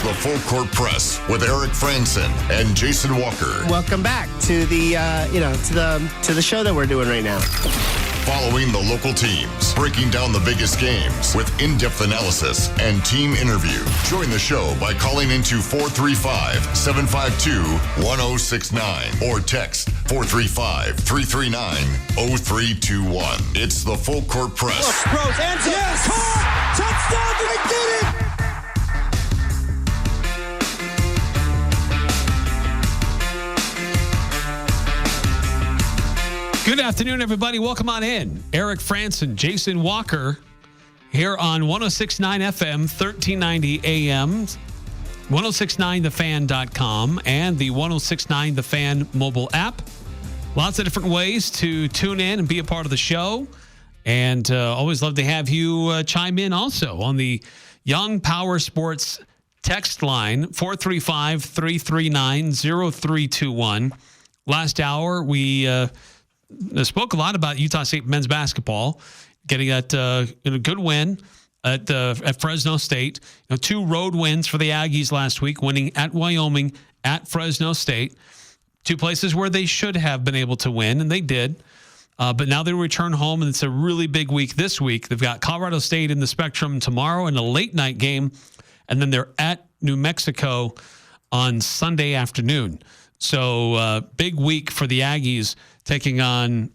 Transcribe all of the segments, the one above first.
It's the Full Court Press with Eric Frandsen and Jason Walker. Welcome back to the to the show that we're doing right now. Following the local teams, breaking down the biggest games with in-depth analysis and team interview. Join the show by calling into 435-752-1069 or text 435-339-0321. It's the Full Court Press. Rose, and yes! Caught! Touchdown! They did it! Good afternoon, everybody. Welcome on in. Eric Frandsen, Jason Walker here on 106.9 FM, 1390 AM, 1069thefan.com, and the 106.9 The Fan mobile app. Lots of different ways to tune in and be a part of the show. And always love to have you chime in also on the Young Power Sports text line, 435-339-0321. Last hour, we spoke a lot about Utah State men's basketball, getting a good win at Fresno State. Two road wins for the Aggies last week, winning at Wyoming, at Fresno State. Two places where they should have been able to win, and they did. But now they return home, and it's a really big week this week. They've got Colorado State in the Spectrum tomorrow in a late-night game, and then they're at New Mexico on Sunday afternoon. So big week for the Aggies, taking on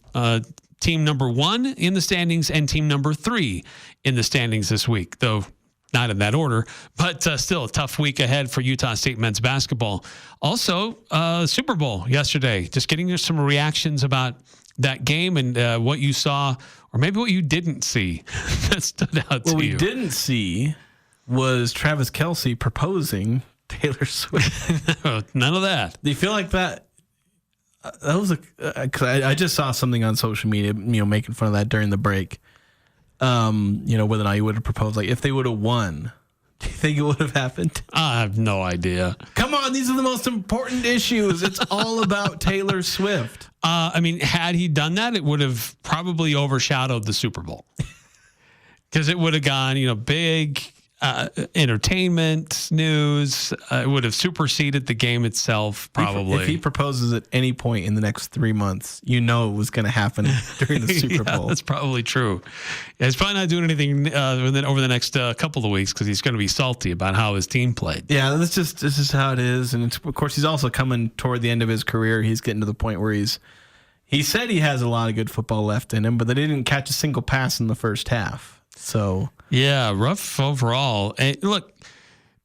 team number 1 in the standings and team number 3 in the standings this week, though not in that order, but still a tough week ahead for Utah State men's basketball. Also, Super Bowl yesterday, just getting some reactions about that game and what you saw, or maybe what you didn't see that stood out to you. What we didn't see was Travis Kelce proposing Taylor Swift. None of that. Do you feel like that? That was because I just saw something on social media, making fun of that during the break. Whether or not he would have proposed, like if they would have won, do you think it would have happened? I have no idea. Come on, these are the most important issues. It's all about Taylor Swift. Had he done that, it would have probably overshadowed the Super Bowl because it would have gone, big. Entertainment news. It would have superseded the game itself, probably. If he proposes at any point in the next 3 months, it was going to happen during the Super Bowl. That's probably true. Yeah, he's probably not doing anything over the next couple of weeks because he's going to be salty about how his team played. Yeah, this is how it is. And of course, he's also coming toward the end of his career. He's getting to the point where he said he has a lot of good football left in him, but they didn't catch a single pass in the first half. So yeah, rough overall. And look,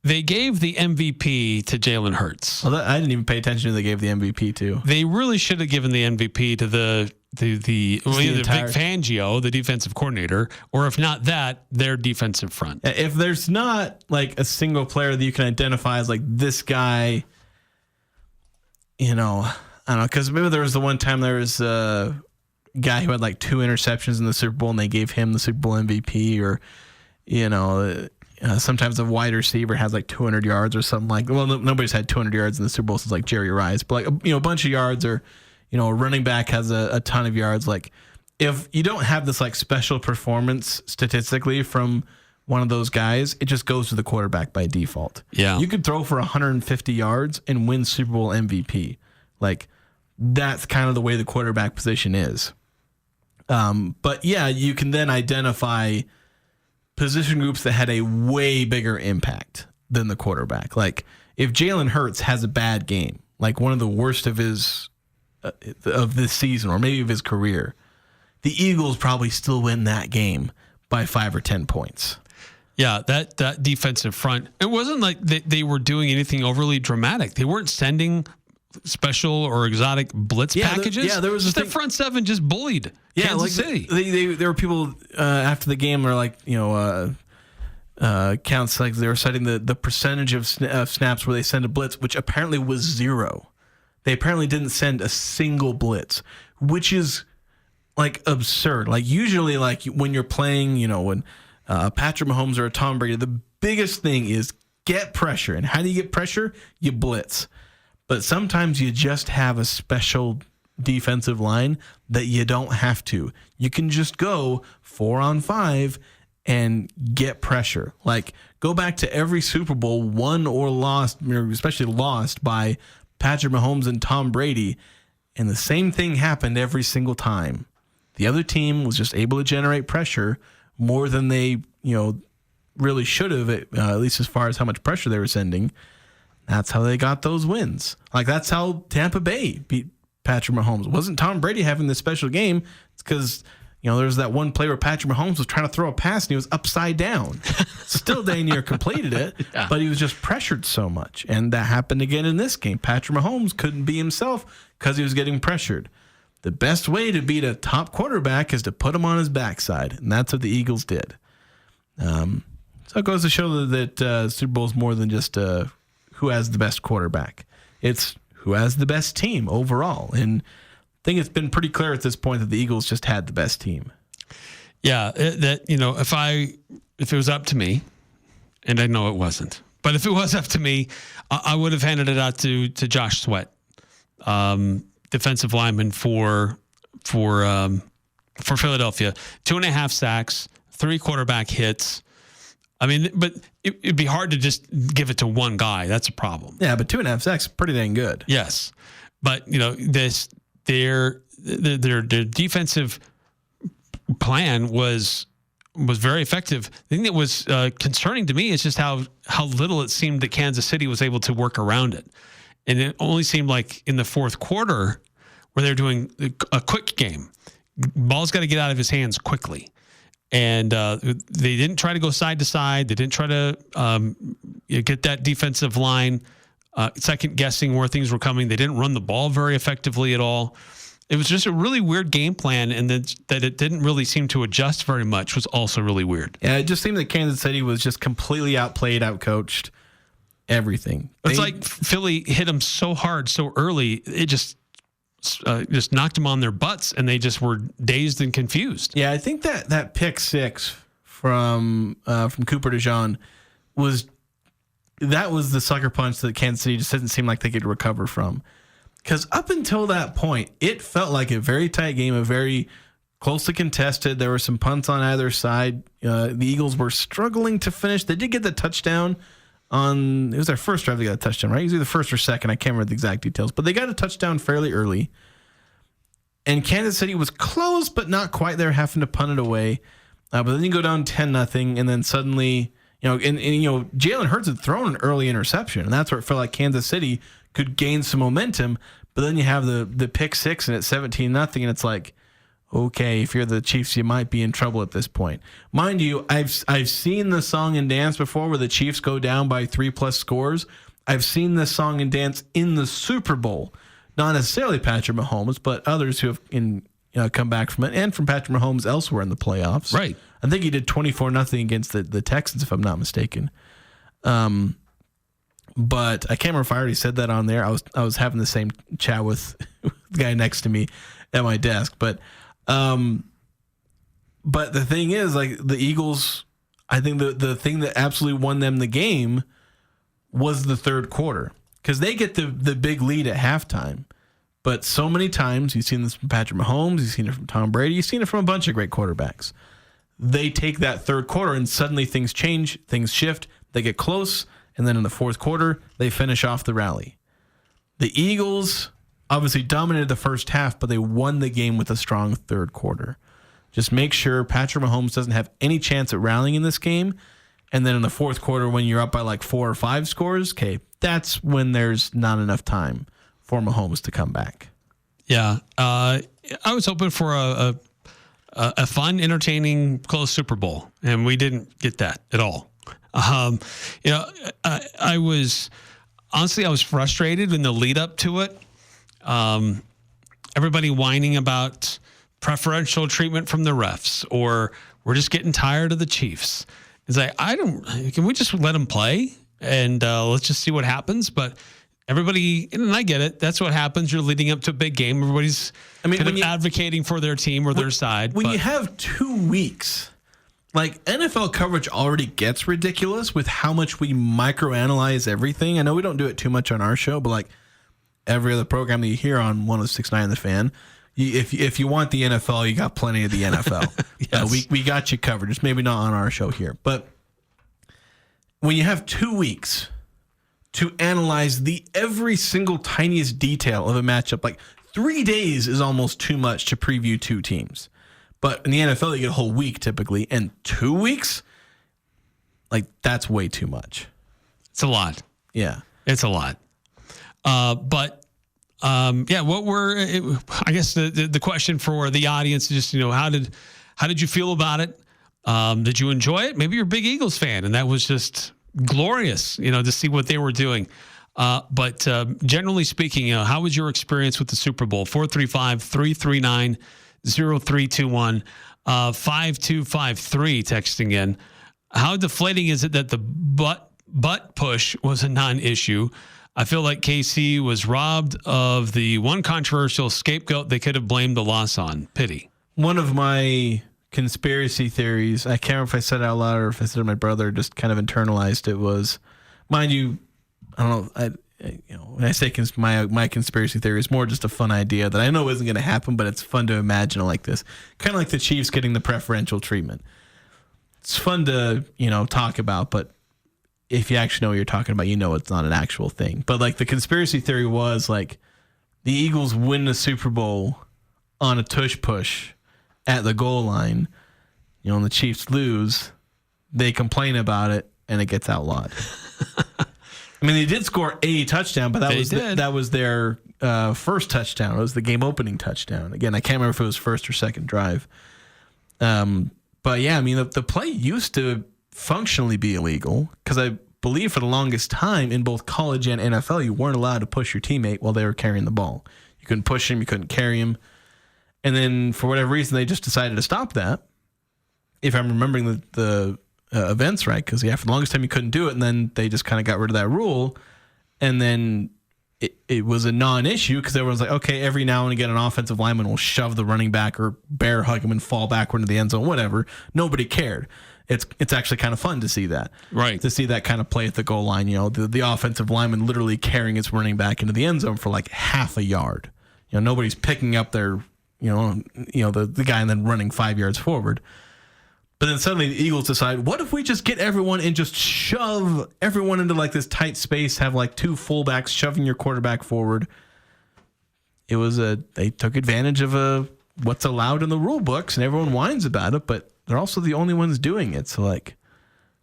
they gave the MVP to Jalen Hurts. Well, I didn't even pay attention to who they gave the MVP to. They really should have given the MVP to either Vic Fangio, the defensive coordinator, or if not that, their defensive front. If there's not like a single player that you can identify as like this guy, I don't know, because maybe there was the one time there was guy who had like 2 interceptions in the Super Bowl and they gave him the Super Bowl MVP, or sometimes a wide receiver has like 200 yards or something like. Well, nobody's had 200 yards in the Super Bowl since like Jerry Rice, but like a bunch of yards, or a running back has a ton of yards. Like if you don't have this like special performance statistically from one of those guys, it just goes to the quarterback by default. Yeah, you could throw for 150 yards and win Super Bowl MVP. Like that's kind of the way the quarterback position is. But yeah, you can then identify position groups that had a way bigger impact than the quarterback. Like if Jalen Hurts has a bad game, like one of the worst of this season, or maybe of his career, the Eagles probably still win that game by 5 or 10 points. Yeah, that defensive front, it wasn't like they were doing anything overly dramatic. They weren't sending special or exotic blitz packages. There was just their front seven just bullied Kansas City. There were people after the game were like, counts, like they were citing the percentage of snaps where they send a blitz, which apparently was 0. They apparently didn't send a single blitz, which is like absurd. Like usually, like when you're playing, when Patrick Mahomes or Tom Brady, the biggest thing is get pressure. And how do you get pressure? You blitz. But sometimes you just have a special defensive line that you don't have to. You can just go 4-on-5 and get pressure. Like, go back to every Super Bowl won or lost, especially lost by Patrick Mahomes and Tom Brady, and the same thing happened every single time. The other team was just able to generate pressure more than they, really should have, at least as far as how much pressure they were sending. That's how they got those wins. Like, that's how Tampa Bay beat Patrick Mahomes. It wasn't Tom Brady having this special game. It's because, there's that one play where Patrick Mahomes was trying to throw a pass and he was upside down. Still dang near completed it, but he was just pressured so much. And that happened again in this game. Patrick Mahomes couldn't be himself because he was getting pressured. The best way to beat a top quarterback is to put him on his backside, and that's what the Eagles did. So it goes to show that Super Bowl is more than just who has the best quarterback. It's who has the best team overall. And I think it's been pretty clear at this point that the Eagles just had the best team. Yeah, if it was up to me, and I know it wasn't, but if it was up to me, I would have handed it out to Josh Sweat, defensive lineman for Philadelphia. 2.5 sacks, 3 quarterback hits. I mean, but it'd be hard to just give it to one guy. That's a problem. Yeah, but 2.5 sacks is pretty dang good. Yes, but their defensive plan was very effective. The thing that was concerning to me is just how little it seemed that Kansas City was able to work around it, and it only seemed like in the fourth quarter where they're doing a quick game. Ball's got to get out of his hands quickly. And they didn't try to go side to side. They didn't try to get that defensive line second guessing where things were coming. They didn't run the ball very effectively at all. It was just a really weird game plan, and that it didn't really seem to adjust very much was also really weird. Yeah, it just seemed that Kansas City was just completely outplayed, outcoached, everything. It's like Philly hit them so hard so early, it just knocked them on their butts, and they just were dazed and confused. Yeah, I think that pick 6 from Cooper DeJean was the sucker punch that Kansas City just didn't seem like they could recover from. Because up until that point, it felt like a very tight game, a very closely contested. There were some punts on either side. The Eagles were struggling to finish. They did get the touchdown it was their first drive they got a touchdown, right? It was either first or second. I can't remember the exact details. But they got a touchdown fairly early. And Kansas City was close, but not quite there, having to punt it away. But then you go down 10-0, and then suddenly, Jalen Hurts had thrown an early interception, and that's where it felt like Kansas City could gain some momentum. But then you have the pick 6, and it's 17-0, and it's like, okay, if you're the Chiefs, you might be in trouble at this point. Mind you, I've seen the song and dance before where the Chiefs go down by 3+ scores. I've seen this song and dance in the Super Bowl. Not necessarily Patrick Mahomes, but others who have come back from it, and from Patrick Mahomes elsewhere in the playoffs. Right. I think he did 24-0 against the Texans, if I'm not mistaken. But I can't remember if I already said that on there. I was having the same chat with the guy next to me at my desk, but the thing is, like, the Eagles, I think the thing that absolutely won them the game was the third quarter, because they get the big lead at halftime. But so many times, you've seen this from Patrick Mahomes, you've seen it from Tom Brady, you've seen it from a bunch of great quarterbacks. They take that third quarter and suddenly things change, things shift, they get close, and then in the fourth quarter, they finish off the rally. The Eagles obviously dominated the first half, but they won the game with a strong third quarter. Just make sure Patrick Mahomes doesn't have any chance at rallying in this game. And then in the fourth quarter, when you're up by like 4 or 5 scores, okay, that's when there's not enough time for Mahomes to come back. Yeah. I was hoping for a fun, entertaining, close Super Bowl, and we didn't get that at all. I was frustrated in the lead up to it. Everybody whining about preferential treatment from the refs, or we're just getting tired of the Chiefs. It's like, can we just let them play and let's just see what happens? But everybody, and I get it, that's what happens. You're leading up to a big game. Everybody's advocating for their team or their side. When you have 2 weeks, like, NFL coverage already gets ridiculous with how much we microanalyze everything. I know we don't do it too much on our show, but like every other program that you hear on 106.9 The Fan If you want the NFL, you got plenty of the NFL. Yes. We got you covered. Just maybe not on our show here. But when you have 2 weeks to analyze every single tiniest detail of a matchup, like 3 days is almost too much to preview two teams. But in the NFL, you get a whole week typically, and 2 weeks, like that's way too much. It's a lot. Yeah, it's a lot. What were I guess the question for the audience is just how did you feel about it? Did you enjoy it? Maybe you're a big Eagles fan, and that was just glorious, to see what they were doing. But generally speaking, how was your experience with the Super Bowl? 435-339-0321, 5253 texting in. How deflating is it that the butt push was a non-issue? I feel like KC was robbed of the one controversial scapegoat they could have blamed the loss on. Pity. One of my conspiracy theories, I can't remember if I said it out loud or if I said it to my brother, just kind of internalized it, was, mind you, I don't know, when I say my conspiracy theory is more just a fun idea that I know isn't going to happen, but it's fun to imagine it like this. Kind of like the Chiefs getting the preferential treatment. It's fun to, talk about, but if you actually know what you're talking about, it's not an actual thing. But like the conspiracy theory was like the Eagles win the Super Bowl on a tush push at the goal line, and the Chiefs lose. They complain about it and it gets outlawed. I mean, they did score a touchdown, but that was their first touchdown. It was the game opening touchdown. Again, I can't remember if it was first or second drive. But yeah, I mean, the play used to functionally be illegal because I believe for the longest time in both college and NFL, you weren't allowed to push your teammate while they were carrying the ball. You couldn't push him, you couldn't carry him. And then for whatever reason, they just decided to stop that. If I'm remembering the events right, because for the longest time you couldn't do it, and then they just kind of got rid of that rule. And then it was a non-issue because everyone's like, okay, every now and again an offensive lineman will shove the running back or bear hug him and fall backward into the end zone, whatever. Nobody cared. It's actually kind of fun to see that. Right. To see that kind of play at the goal line, the offensive lineman literally carrying his running back into the end zone for like half a yard. Nobody's picking up their, the guy and then running 5 yards forward. But then suddenly the Eagles decide, what if we just get everyone and just shove everyone into like this tight space, have like two fullbacks shoving your quarterback forward. They took advantage of what's allowed in the rule books, and everyone whines about it, but they're also the only ones doing it. So like,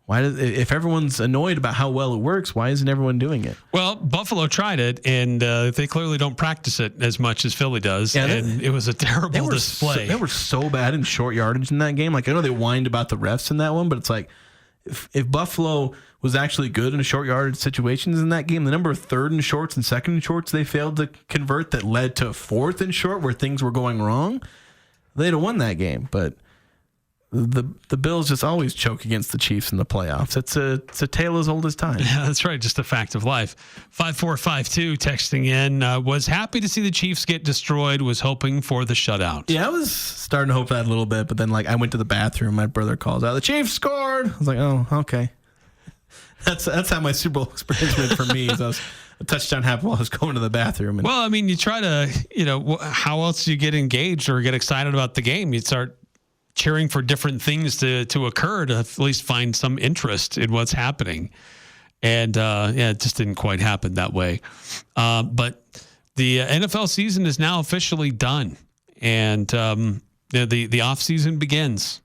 if everyone's annoyed about how well it works, why isn't everyone doing it? Well, Buffalo tried it, and they clearly don't practice it as much as Philly does. Yeah, and it was a terrible display. They were so bad in short yardage in that game. Like, I know they whined about the refs in that one, but it's like, if Buffalo was actually good in short yardage situations in that game, the number of third and shorts and second and shorts they failed to convert that led to fourth and short where things were going wrong, they'd have won that game. But the Bills just always choke against the Chiefs in the playoffs. It's a tale as old as time. Yeah, that's right. Just a fact of life. 5452 texting in, was happy to see the Chiefs get destroyed, was hoping for the shutout. Yeah, I was starting to hope that a little bit, but then like I went to the bathroom, my brother calls out, the Chiefs scored. I was like, oh, okay. That's how my Super Bowl experience went for me. So a touchdown happened while I was going to the bathroom. Well, I mean, you try to, how else do you get engaged or get excited about the game? You start cheering for different things to occur to at least find some interest in what's happening. And it just didn't quite happen that way. But the NFL season is now officially done, and the off season begins.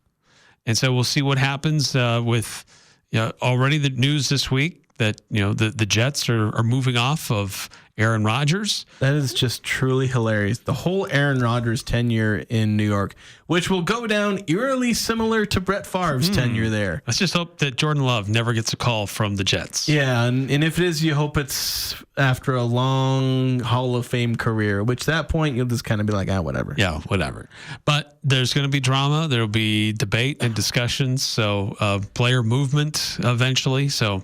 And so we'll see what happens with already the news this week that the Jets are moving off of Aaron Rodgers. That is just truly hilarious. The whole Aaron Rodgers tenure in New York, which will go down eerily similar to Brett Favre's tenure there. Let's just hope that Jordan Love never gets a call from the Jets. Yeah, and if it is, you hope it's after a long Hall of Fame career, which at that point you'll just kind of be like, whatever. Yeah, whatever. But there's going to be drama. There will be debate and discussions. So player movement eventually. So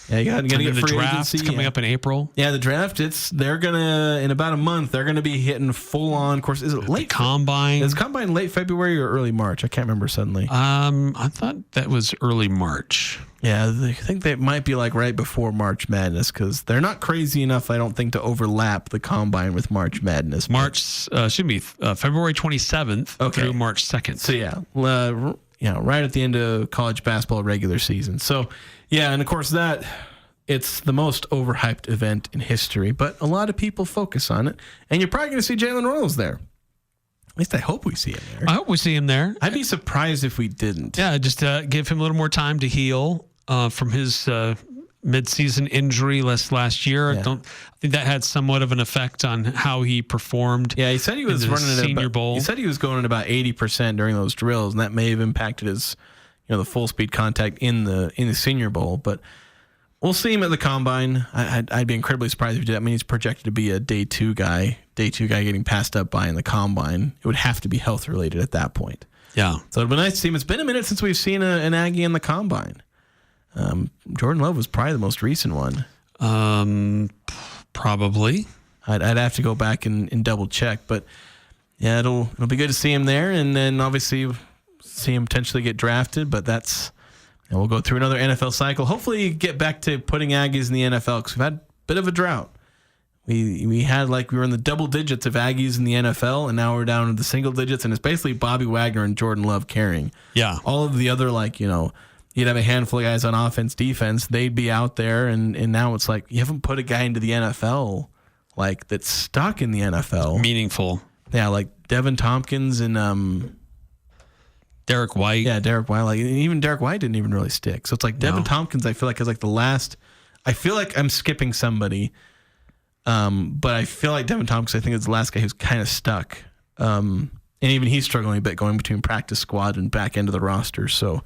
Yeah, you got to get the free draft agency coming up in April. Yeah, the draft. They're gonna in about a month. They're gonna be hitting full on. Of course, is it late combine? Is combine late February or early March? I can't remember suddenly. I thought that was early March. Yeah, I think they might be like right before March Madness because they're not crazy enough, I don't think, to overlap the combine with March Madness. Should be February 27th through March 2nd. So yeah, right at the end of college basketball regular season. So yeah, and of course it's the most overhyped event in history, but a lot of people focus on it, and you're probably going to see Jalen Royals there. At least I hope we see him there. I hope we see him there. I'd be surprised if we didn't. Yeah, just give him a little more time to heal from his mid-season injury last year. Yeah. I think that had somewhat of an effect on how he performed. Yeah, he said he was running at Senior Bowl. He said he was going at about 80% during those drills, and that may have impacted his, the full speed contact in the Senior Bowl. But we'll see him at the combine. I'd be incredibly surprised if he did. I mean, he's projected to be a day two guy getting passed up by in the combine. It would have to be health related at that point. Yeah. So it'd be nice to see him. It's been a minute since we've seen an Aggie in the combine. Jordan Love was probably the most recent one. Probably. I'd have to go back and double check, but yeah, it'll be good to see him there, and then obviously see him potentially get drafted. But we'll go through another NFL cycle. Hopefully, get back to putting Aggies in the NFL because we've had a bit of a drought. We were in the double digits of Aggies in the NFL, and now we're down to the single digits, and it's basically Bobby Wagner and Jordan Love carrying. Yeah, all of the other you'd have a handful of guys on offense, defense. They'd be out there, and now it's like you haven't put a guy into the NFL that's stuck in the NFL. Meaningful. Yeah, like Devin Tompkins and Derek White. Yeah, Derek White. Even Derek White didn't even really stick. So it's like Devin Tompkins, I feel like, is like the last. I feel like I'm skipping somebody, but I feel like Devin Tompkins, I think, is the last guy who's kind of stuck. And even he's struggling a bit going between practice squad and back end of the roster. So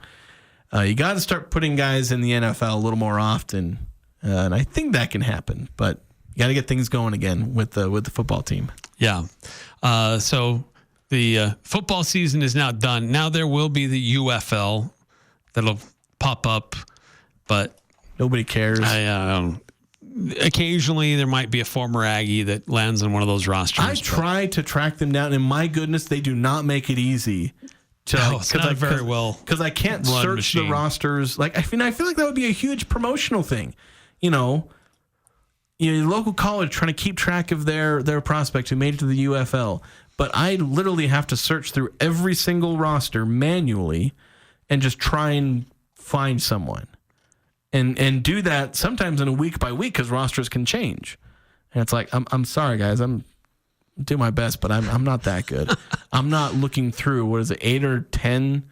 you got to start putting guys in the NFL a little more often, and I think that can happen. But you got to get things going again with the football team. Yeah. So the football season is now done. Now there will be the UFL that'll pop up, but nobody cares. Occasionally there might be a former Aggie that lands on one of those rosters. I try to track them down, and my goodness, they do not make it easy. It's not very well because I can't search machine. The rosters. I feel like that would be a huge promotional thing. Your local college trying to keep track of their prospect who made it to the UFL, but I literally have to search through every single roster manually and just try and find someone, and do that sometimes in a week by week because rosters can change. And it's like I'm sorry guys, I'm do my best, but I'm not that good. I'm not looking through 8 or 10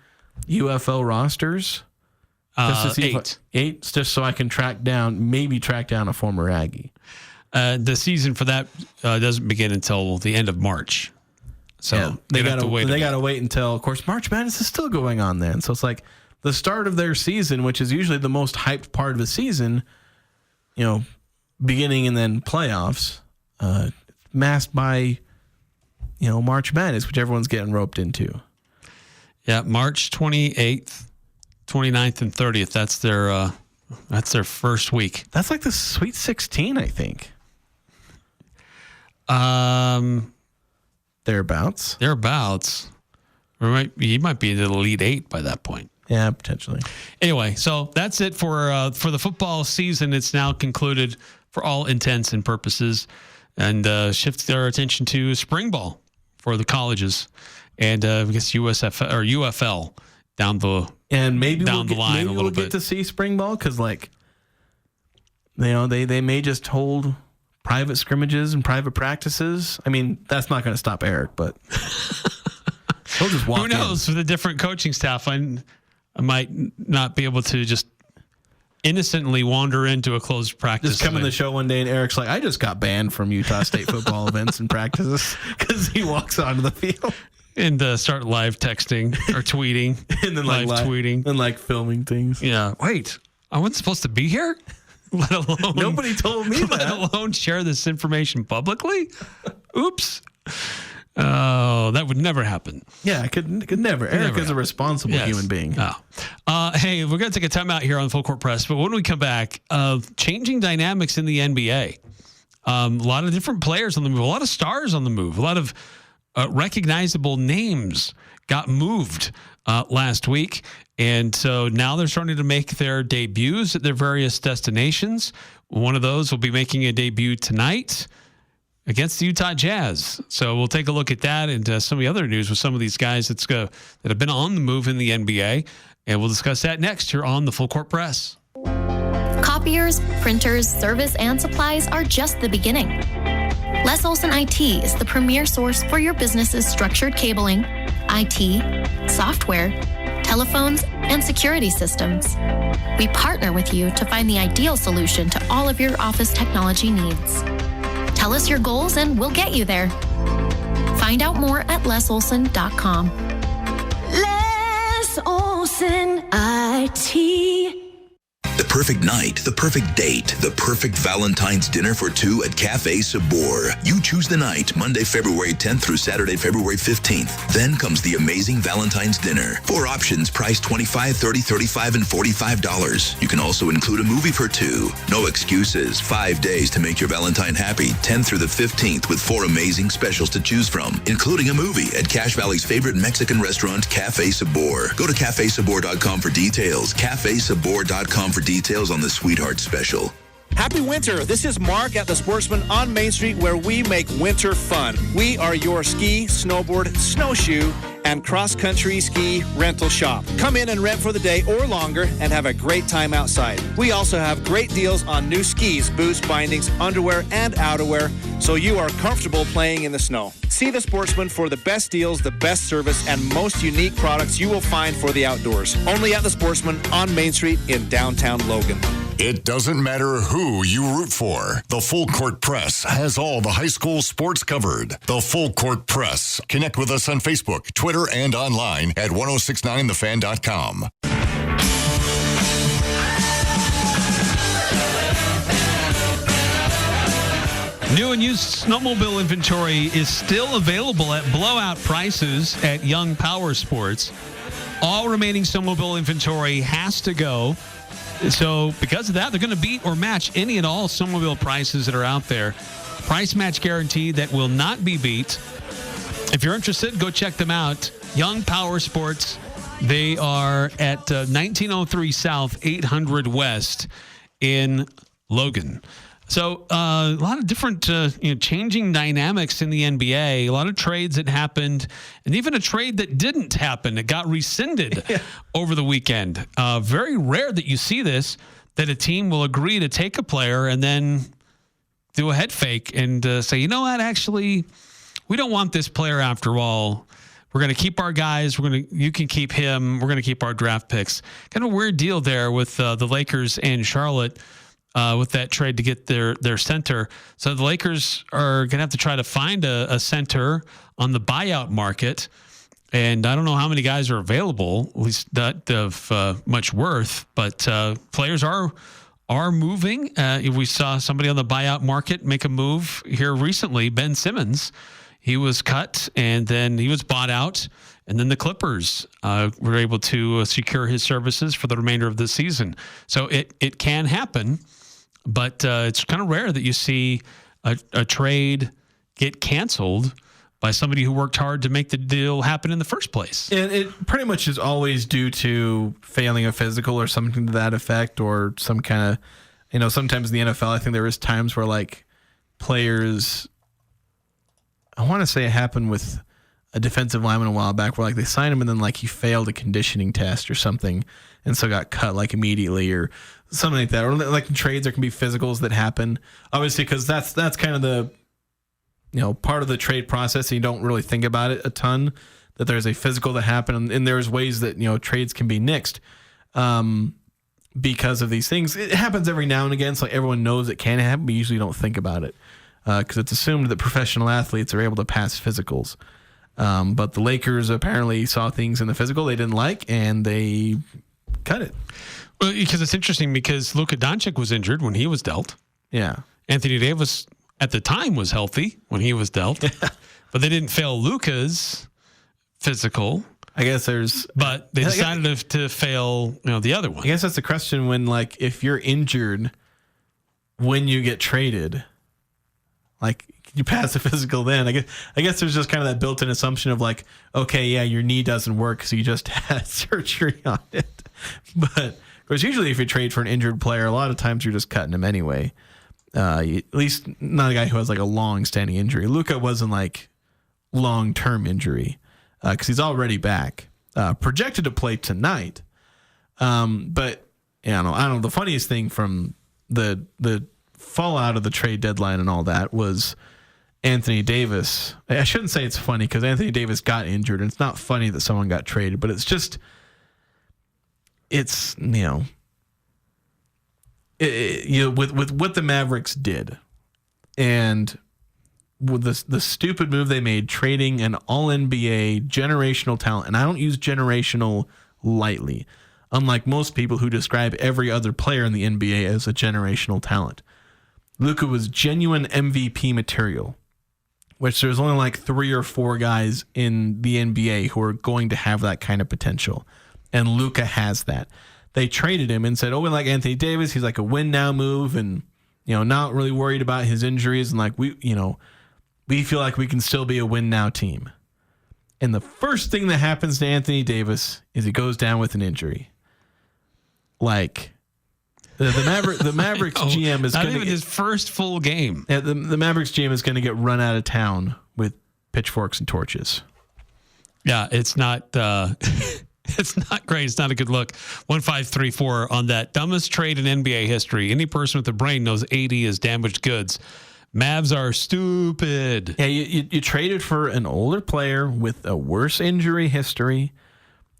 UFL rosters. Just to see 8, just so I can track down a former Aggie. The season for that doesn't begin until the end of March. So they got to wait until, of course, March Madness is still going on then. So it's like the start of their season, which is usually the most hyped part of the season, beginning and then playoffs, masked by, March Madness, which everyone's getting roped into. Yeah, March 28th, 29th, and 30th. That's their first week. That's like the Sweet 16, I think. Thereabouts. He might be in the Elite 8 by that point. Yeah, potentially. Anyway, so that's it for the football season. It's now concluded for all intents and purposes, and shift their attention to spring ball for the colleges, and I guess USF or UFL down the line a little bit. Get to see spring ball because, they may just hold private scrimmages and private practices. I mean, that's not going to stop Eric, but he'll just walk. Who knows? For the different coaching staff, I might not be able to just innocently wander into a closed practice. Just come in the show one day and Eric's like, I just got banned from Utah State football events and practices because he walks onto the field. And start live texting or tweeting. And then live tweeting. And filming things. Yeah. Wait, I wasn't supposed to be here? Let alone. Nobody told me that. Let alone share this information publicly? Oops. Oh, that would never happen. Yeah, it could never. Eric is a responsible human being. Oh. Hey, we're going to take a timeout here on Full Court Press, but when we come back, changing dynamics in the NBA. A lot of different players on the move, a lot of stars on the move, a lot of recognizable names got moved last week. And so now they're starting to make their debuts at their various destinations. One of those will be making a debut tonight against the Utah Jazz. So we'll take a look at that and some of the other news with some of these guys that have been on the move in the NBA. And we'll discuss that next here on the Full Court Press. Copiers, printers, service, and supplies are just the beginning. Les Olson IT is the premier source for your business's structured cabling, IT, software, telephones, and security systems. We partner with you to find the ideal solution to all of your office technology needs. Tell us your goals and we'll get you there. Find out more at lesolson.com. Les Olson IT. The perfect night, the perfect date, the perfect Valentine's dinner for two at Cafe Sabor. You choose the night, Monday, February 10th through Saturday, February 15th. Then comes the amazing Valentine's dinner. 4 options priced $25, $30, $35, and $45. You can also include a movie for two. No excuses. 5 days to make your Valentine happy, 10th through the 15th, with 4 amazing specials to choose from, including a movie at Cache Valley's favorite Mexican restaurant, Cafe Sabor. Go to cafesabor.com for details. cafesabor.com for details on the Sweetheart Special. Happy winter. This is Mark at the Sportsman on Main Street, where we make winter fun. We are your ski, snowboard, snowshoe, and cross-country ski rental shop. Come in and rent for the day or longer and have a great time outside. We also have great deals on new skis, boots, bindings, underwear, and outerwear, so you are comfortable playing in the snow. See the Sportsman for the best deals, the best service, and most unique products you will find for the outdoors. Only at the Sportsman on Main Street in downtown Logan. It doesn't matter who you root for. The Full Court Press has all the high school sports covered. The Full Court Press. Connect with us on Facebook, Twitter, and online at 1069thefan.com. New and used snowmobile inventory is still available at blowout prices at Young Power Sports. All remaining snowmobile inventory has to go. So because of that, they're going to beat or match any and all snowmobile prices that are out there. Price match guarantee that will not be beat. If you're interested, go check them out. Young Power Sports. They are at 1903 South, 800 West in Logan. So a lot of different changing dynamics in the NBA, a lot of trades that happened, and even a trade that didn't happen. It got rescinded over the weekend. Very rare that you see this, that a team will agree to take a player and then do a head fake and say, you know what, actually, we don't want this player after all. We're going to keep our guys. You can keep him. We're going to keep our draft picks. Kind of a weird deal there with the Lakers and Charlotte. With that trade to get their center. So the Lakers are going to have to try to find a center on the buyout market. And I don't know how many guys are available, at least not of much worth, but players are moving. We saw somebody on the buyout market make a move here recently, Ben Simmons. He was cut and then he was bought out. And then the Clippers were able to secure his services for the remainder of the season. So it can happen. But it's kind of rare that you see a trade get canceled by somebody who worked hard to make the deal happen in the first place. And it pretty much is always due to failing a physical or something to that effect, or some kind of, sometimes in the NFL, I think there is times where like players, I want to say it happened with a defensive lineman a while back where like they signed him and then like he failed a conditioning test or something and so got cut like immediately or something like that. Or like in trades, there can be physicals that happen, obviously, because that's kind of the part of the trade process, and you don't really think about it a ton, that there's a physical that happened, and there's ways that trades can be nixed because of these things. It happens every now and again, so like everyone knows it can happen, but usually don't think about it because it's assumed that professional athletes are able to pass physicals. But the Lakers apparently saw things in the physical they didn't like, and they cut it. Well, because it's interesting because Luka Doncic was injured when he was dealt. Yeah. Anthony Davis at the time was healthy when he was dealt, but they didn't fail Luka's physical. I guess there's, but they decided to fail, the other one. I guess that's the question when, like, if you're injured when you get traded, like, you pass the physical then. I guess there's just kind of that built-in assumption of like, okay, yeah, your knee doesn't work because you just had surgery on it. But of course, usually if you trade for an injured player, a lot of times you're just cutting him anyway. At least not a guy who has like a long-standing injury. Luka wasn't like long-term injury because he's already back, projected to play tonight. But I don't know. The funniest thing from the fallout of the trade deadline and all that was Anthony Davis. I shouldn't say it's funny because Anthony Davis got injured, and it's not funny that someone got traded, but it's just, with what the Mavericks did, and with the stupid move they made, trading an All-NBA generational talent, and I don't use generational lightly, unlike most people who describe every other player in the NBA as a generational talent. Luka was genuine MVP material, which there's only like 3 or 4 guys in the NBA who are going to have that kind of potential. And Luka has that. They traded him and said, we like Anthony Davis. He's like a win now move and, not really worried about his injuries. And like, we feel like we can still be a win now team. And the first thing that happens to Anthony Davis is he goes down with an injury. Like, the Mavericks GM is not going to even his first full game. Yeah, the Mavericks GM is going to get run out of town with pitchforks and torches. Yeah, it's not. It's not great. It's not a good look. 1534 on that dumbest trade in NBA history. Any person with a brain knows 80 is damaged goods. Mavs are stupid. Yeah, you traded for an older player with a worse injury history,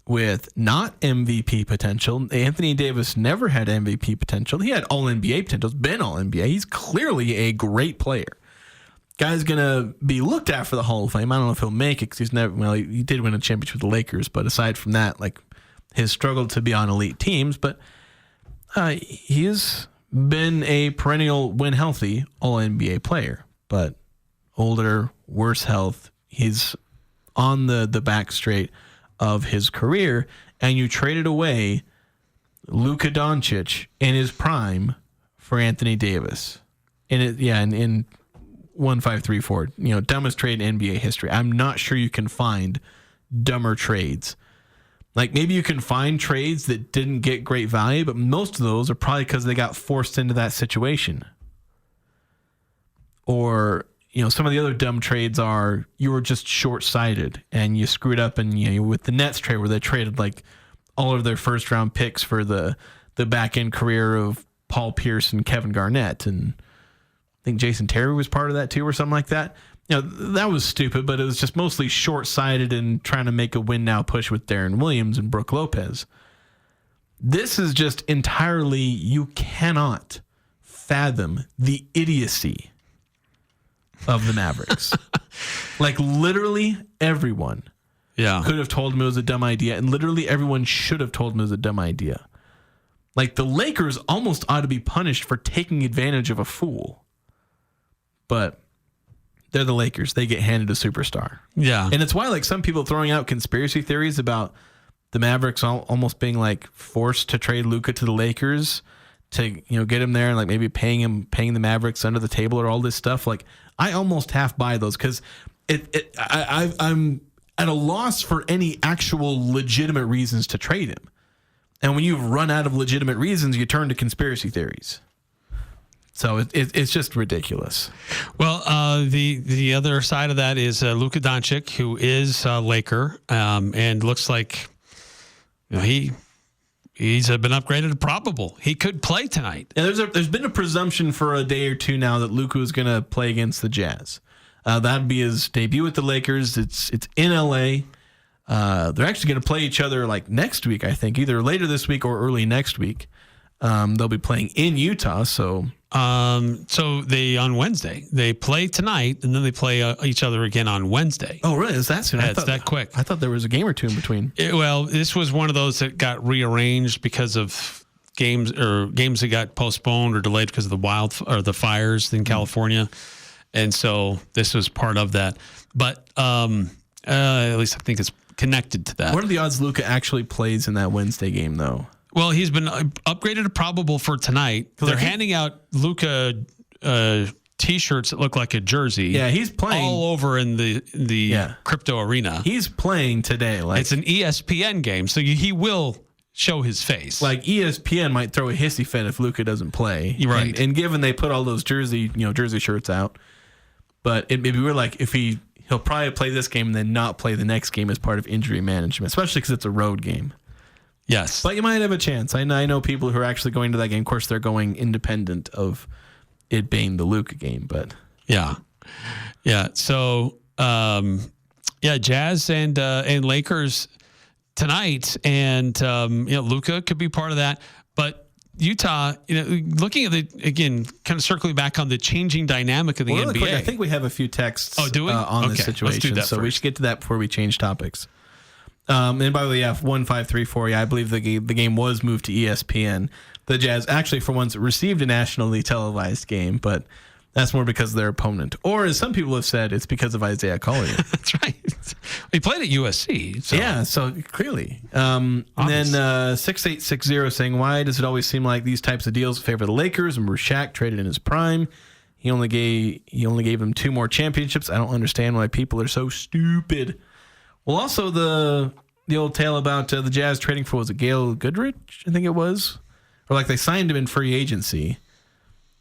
with not MVP potential. Anthony Davis never had MVP potential. He had All-NBA potential. He's been All-NBA. He's clearly a great player. Guy's going to be looked at for the Hall of Fame. I don't know if he'll make it because he's never, he did win a championship with the Lakers, but aside from that, like, his struggle to be on elite teams, but he has been a perennial when healthy All-NBA player, but older, worse health. He's on the back straight of his career, and you traded away Luka Doncic in his prime for Anthony Davis. In 1534, dumbest trade in NBA history. I'm not sure you can find dumber trades. Like, maybe you can find trades that didn't get great value, but most of those are probably because they got forced into that situation. Or, some of the other dumb trades are you were just short-sighted and you screwed up, and with the Nets trade where they traded like all of their first-round picks for the back-end career of Paul Pierce and Kevin Garnett, and I think Jason Terry was part of that too, or something like that. That was stupid, but it was just mostly short-sighted and trying to make a win-now push with Darren Williams and Brook Lopez. This is just entirely, you cannot fathom the idiocy of the Mavericks. Like, literally everyone could have told him it was a dumb idea, and literally everyone should have told him it was a dumb idea. Like, the Lakers almost ought to be punished for taking advantage of a fool. But they're the Lakers. They get handed a superstar. Yeah. And it's why, like, some people throwing out conspiracy theories about the Mavericks almost being, like, forced to trade Luka to the Lakers to, get him there and, like, maybe paying the Mavericks under the table or all this stuff. Like, I almost half buy those because I'm at a loss for any actual legitimate reasons to trade him. And when you've run out of legitimate reasons, you turn to conspiracy theories. So it's just ridiculous. Well, the other side of that is Luka Doncic, who is a Laker, and looks like he's been upgraded to probable. He could play tonight. And there's been a presumption for a day or two now that Luka is going to play against the Jazz. That'd be his debut with the Lakers. It's in LA. They're actually going to play each other like next week, I think, either later this week or early next week. They'll be playing in Utah, so they on Wednesday they play tonight, and then they play each other again on Wednesday. Oh, really? Is that soon? Yeah, it's that quick. I thought there was a game or two in between. This was one of those that got rearranged because of games that got postponed or delayed because of the fires in California. And so this was part of that. But at least I think it's connected to that. What are the odds Luka actually plays in that Wednesday game, though? Well, he's been upgraded to probable for tonight. They're handing out Luka T-shirts that look like a jersey. Yeah, he's playing all over in the crypto arena. He's playing today. Like, it's an ESPN game, so he will show his face. Like ESPN might throw a hissy fit if Luka doesn't play. Right. And given they put all those jersey shirts out, but maybe we're like, if he'll probably play this game and then not play the next game as part of injury management, especially because it's a road game. Yes. But you might have a chance. I know people who are actually going to that game. Of course, they're going independent of it being the Luka game, but yeah. So, Jazz and Lakers tonight, and Luka could be part of that. But Utah, looking at again, kind of circling back on the changing dynamic of the NBA. Quick, I think we have a few texts do we? On this situation, let's do that so first. we should get to that before we change topics. And by the way, 1534. I believe the game was moved to ESPN. The Jazz actually, for once, received a nationally televised game, but that's more because of their opponent, or as some people have said, it's because of Isaiah Collier. That's right. He played at USC. So. Yeah, so clearly. And then 6860 saying, why does it always seem like these types of deals favor the Lakers? And Shaq traded in his prime. He only gave them 2 more championships. I don't understand why people are so stupid. Well, also the old tale about the Jazz trading for, was it Gail Goodrich? I think it was. Or like they signed him in free agency.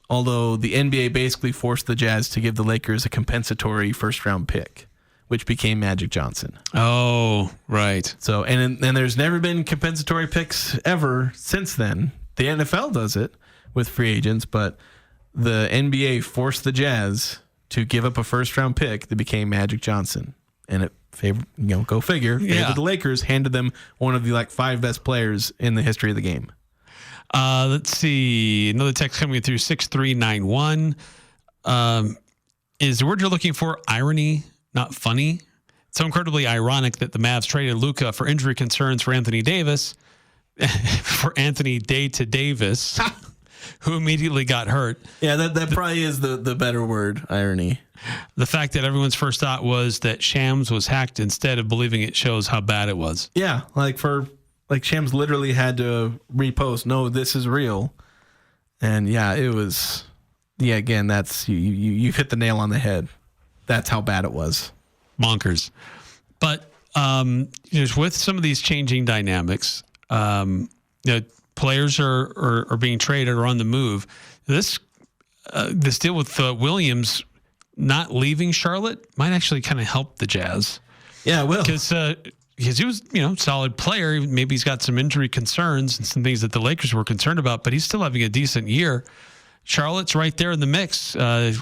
Although the NBA basically forced the Jazz to give the Lakers a compensatory first-round pick, which became Magic Johnson. Oh, right. So, and there's never been compensatory picks ever since then. The NFL does it with free agents, but the NBA forced the Jazz to give up a first-round pick that became Magic Johnson. And it favored, go figure, favored the Lakers, handed them one of the 5 best players in the history of the game. Let's see. Another text coming through 6391. Is the word you're looking for irony, not funny? It's so incredibly ironic that the Mavs traded Luka for injury concerns for Anthony Davis, for Anthony Davis, who immediately got hurt. Yeah, that probably is the better word, irony. The fact that everyone's first thought was that Shams was hacked instead of believing it shows how bad it was. Yeah, Shams literally had to repost, no, this is real. And it was, again, that's, you've hit the nail on the head. That's how bad it was. Bonkers. But with some of these changing dynamics, players are being traded or on the move. This deal with Williams not leaving Charlotte might actually kind of help the Jazz. Yeah, it will. Because he was, solid player. Maybe he's got some injury concerns and some things that the Lakers were concerned about, but he's still having a decent year. Charlotte's right there in the mix,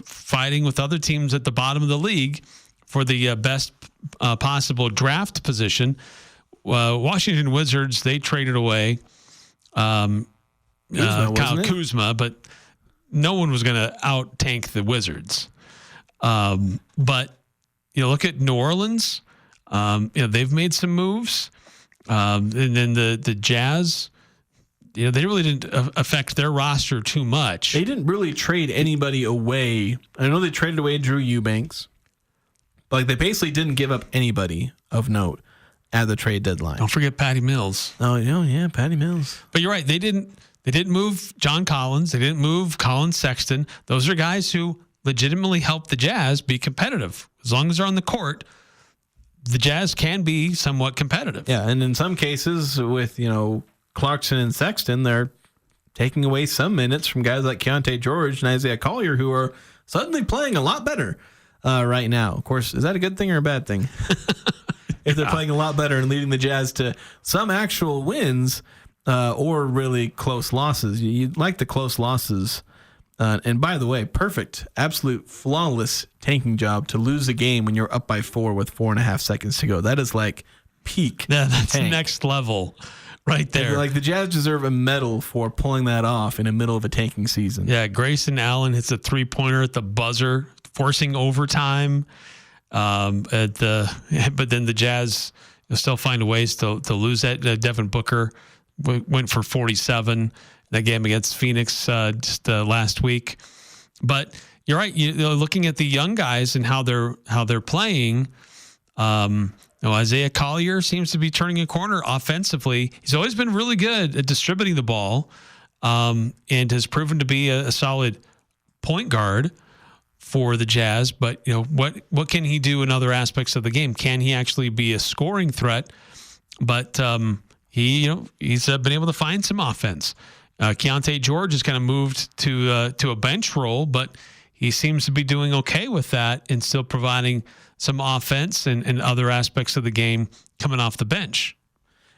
fighting with other teams at the bottom of the league for the best possible draft position. Washington Wizards, they traded away Kyle Kuzma, but no one was going to out-tank the Wizards. But, look at New Orleans. They've made some moves. And then the Jazz, they really didn't affect their roster too much. They didn't really trade anybody away. I know they traded away Drew Eubanks, but they basically didn't give up anybody of note at the trade deadline. Don't forget Patty Mills. Oh, yeah, Patty Mills. But you're right. They didn't move John Collins. They didn't move Colin Sexton. Those are guys who legitimately help the Jazz be competitive. As long as they're on the court, the Jazz can be somewhat competitive. Yeah, and in some cases with, Clarkson and Sexton, they're taking away some minutes from guys like Keontae George and Isaiah Collier, who are suddenly playing a lot better right now. Of course, is that a good thing or a bad thing? If they're playing a lot better and leading the Jazz to some actual wins or really close losses. You'd like the close losses. And by the way, perfect, absolute flawless tanking job to lose a game when you're up by 4 with 4.5 seconds to go. That is like peak. Yeah, that's tank. Next level right there. Like the Jazz deserve a medal for pulling that off in the middle of a tanking season. Yeah, Grayson Allen hits a 3-pointer at the buzzer, forcing overtime. But then the Jazz still find ways to lose that. Devin Booker went for 47. That game against Phoenix just last week. But, you're right. Looking at the young guys and how they're playing, Isaiah Collier seems to be turning a corner offensively. He's always been really good at distributing the ball, and has proven to be a solid point guard for the Jazz. But what can he do in other aspects of the game? Can he actually be a scoring threat? But he's been able to find some offense. Keontae George has kind of moved to a bench role, but he seems to be doing okay with that and still providing some offense and other aspects of the game coming off the bench.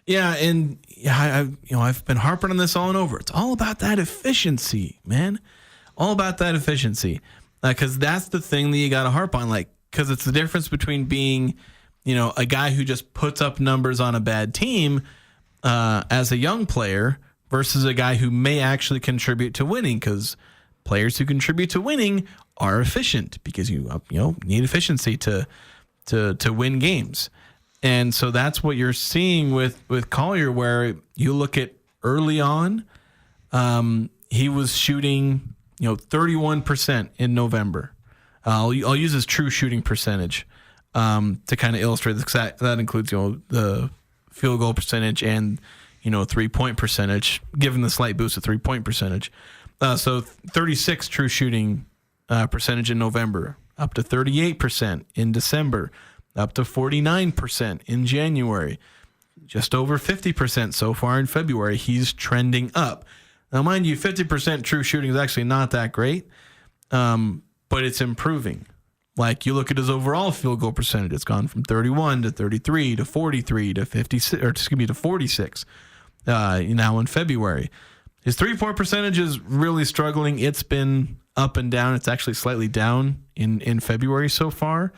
Yeah, and I've been harping on this all and over. It's all about that efficiency, man. All about that efficiency, because that's the thing that you got to harp on. Because it's the difference between being, a guy who just puts up numbers on a bad team as a young player versus a guy who may actually contribute to winning. Because players who contribute to winning are efficient, because you need efficiency to win games. And so that's what you're seeing with Collier, where you look at early on, he was shooting 31% in November. I'll use his true shooting percentage to kind of illustrate this. That includes the field goal percentage and 3-point percentage, given the slight boost of 3-point percentage. So 36 true shooting percentage in November, up to 38% in December, up to 49% in January, just over 50% so far in February. He's trending up. Now, mind you, 50% true shooting is actually not that great, but it's improving. Like, you look at his overall field goal percentage, it's gone from 31 to 33 to 43 to 56, to 46 now in February. His 3-point percentage is really struggling. It's been up and down. It's actually slightly down in February so far.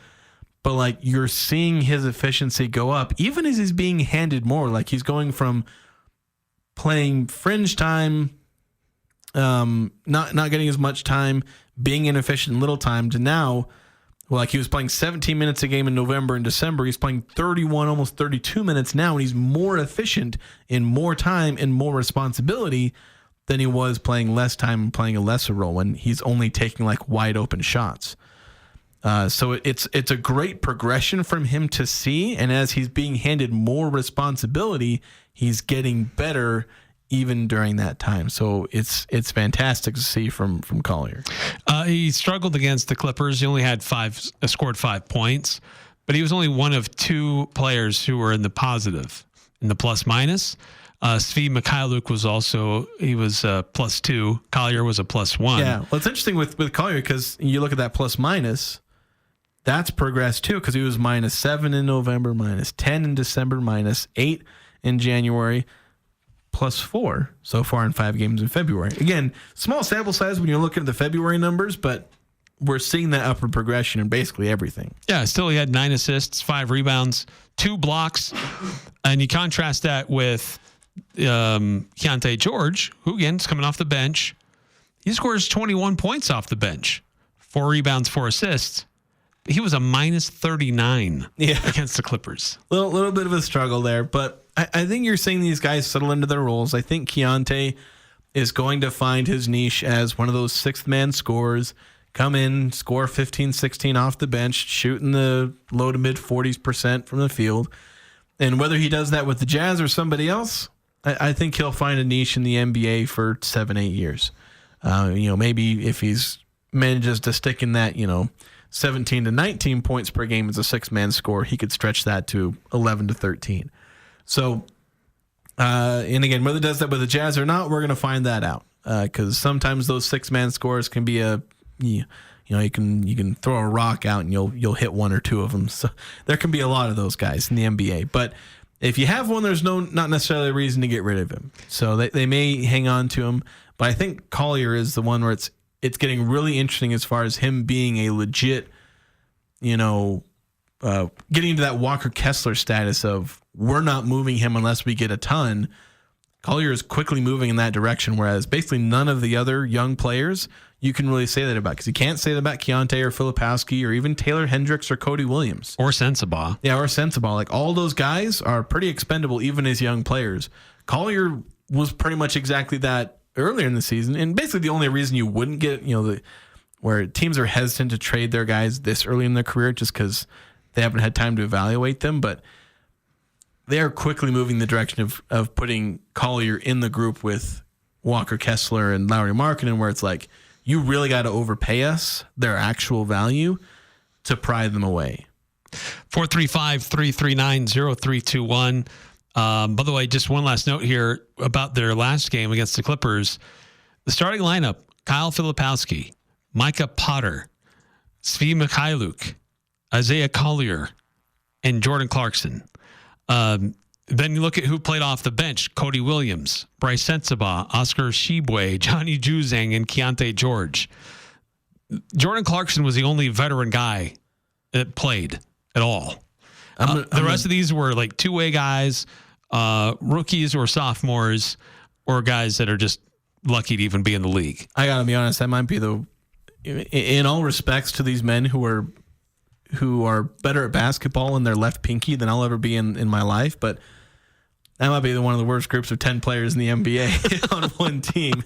But, you're seeing his efficiency go up, even as he's being handed more. He's going from playing fringe time, not getting as much time, being inefficient in little time, to now, he was playing 17 minutes a game in November and December. He's playing 31, almost 32 minutes now, and he's more efficient in more time and more responsibility than he was playing less time and playing a lesser role when he's only taking wide open shots. So it's a great progression from him to see, and as he's being handed more responsibility, he's getting better even during that time. So it's fantastic to see from Collier. He struggled against the Clippers. He only had scored 5 points, but he was only one of 2 players who were in the positive, in the plus minus. Svi Mikhailuk was also, he was +2. Collier was a +1. Yeah, well, it's interesting with Collier, because you look at that plus minus, that's progressed too, because he was -7 in November, -10 in December, -8 in January, +4 so far in 5 games in February. Again, small sample size when you're looking at the February numbers, but we're seeing that upward progression in basically everything. Yeah, still he had 9 assists, 5 rebounds, 2 blocks, and you contrast that with Keontae George, who again is coming off the bench. He scores 21 points off the bench, 4 rebounds, 4 assists. He was a -39 against the Clippers. Little bit of a struggle there, but I think you're seeing these guys settle into their roles. I think Keontae is going to find his niche as one of those sixth-man scorers, come in, score 15, 16 off the bench, shooting the low to mid 40% from the field. And whether he does that with the Jazz or somebody else, I think he'll find a niche in the NBA for 7-8 years. Maybe if he's manages to stick in that, 17 to 19 points per game as a six-man score, he could stretch that to 11 to 13. So, and again, whether he does that with the Jazz or not, we're going to find that out. Because sometimes those six-man scores can be you can throw a rock out and you'll hit 1 or 2 of them. So there can be a lot of those guys in the NBA. But if you have one, there's not necessarily a reason to get rid of him. So they may hang on to him. But I think Collier is the one where it's getting really interesting as far as him being a legit, getting into that Walker Kessler status of we're not moving him unless we get a ton. Collier is quickly moving in that direction, whereas basically none of the other young players you can really say that about, because you can't say that about Keontae or Filipowski or even Taylor Hendricks or Cody Williams. Or Sensabaugh. Yeah, or Sensabaugh. All those guys are pretty expendable even as young players. Collier was pretty much exactly that earlier in the season, and basically the only reason you wouldn't get, where teams are hesitant to trade their guys this early in their career just because they haven't had time to evaluate them. But they are quickly moving the direction of putting Collier in the group with Walker Kessler and Lowry Markkinen, where it's like, you really got to overpay us their actual value to pry them away. 435-339-0321. By the way, just one last note here about their last game against the Clippers. The starting lineup, Kyle Filipowski, Micah Potter, Svi Mikhailuk, Isaiah Collier, and Jordan Clarkson. Then you look at who played off the bench: Cody Williams, Bryce Sensabaugh, Oscar Shibwe, Johnny Juzang, and Keontae George. Jordan Clarkson was the only veteran guy that played at all. The rest of these were like two-way guys, rookies or sophomores, or guys that are just lucky to even be in the league. I got to be honest, that might be in all respects to these men who are better at basketball in their left pinky than I'll ever be in my life, but that might be one of the worst groups of 10 players in the NBA on one team.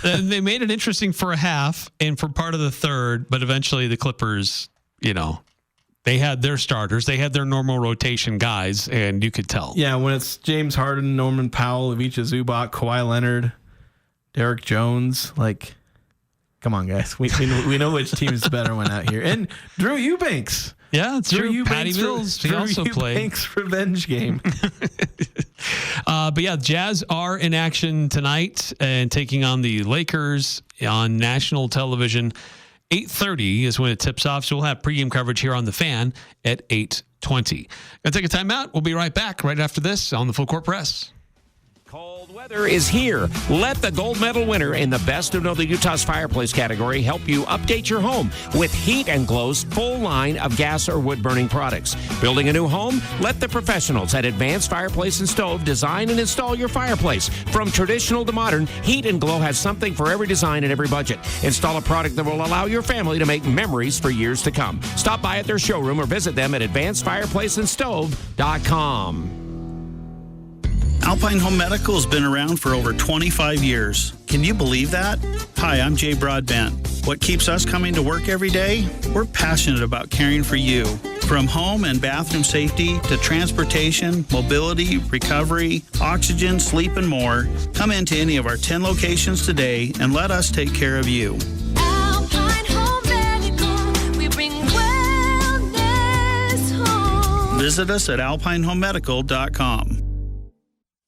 They made it interesting for a half and for part of the third, but eventually the Clippers, they had their starters. They had their normal rotation guys, and you could tell. Yeah, when it's James Harden, Norman Powell, Ivica Zubac, Kawhi Leonard, Derek Jones, like, come on, guys. We know which team is the better one out here. And Drew Eubanks. Yeah, it's true. Patty Mills. He also played. Eubanks revenge game. But yeah, Jazz are in action tonight and taking on the Lakers on national television. 8:30 is when it tips off, so we'll have pregame coverage here on The Fan at 8:20. Gonna take a timeout. We'll be right back right after this on the Full Court Press. Cold weather is here. Let the gold medal winner in the Best of Northern Utah's fireplace category help you update your home with Heat and Glow's full line of gas or wood-burning products. Building a new home? Let the professionals at Advanced Fireplace and Stove design and install your fireplace. From traditional to modern, Heat and Glow has something for every design and every budget. Install a product that will allow your family to make memories for years to come. Stop by at their showroom or visit them at advancedfireplaceandstove.com. Alpine Home Medical has been around for over 25 years. Can you believe that? Hi, I'm Jay Broadbent. What keeps us coming to work every day? We're passionate about caring for you. From home and bathroom safety to transportation, mobility, recovery, oxygen, sleep, and more, come into any of our 10 locations today and let us take care of you. Alpine Home Medical, we bring wellness home. Visit us at alpinehomemedical.com.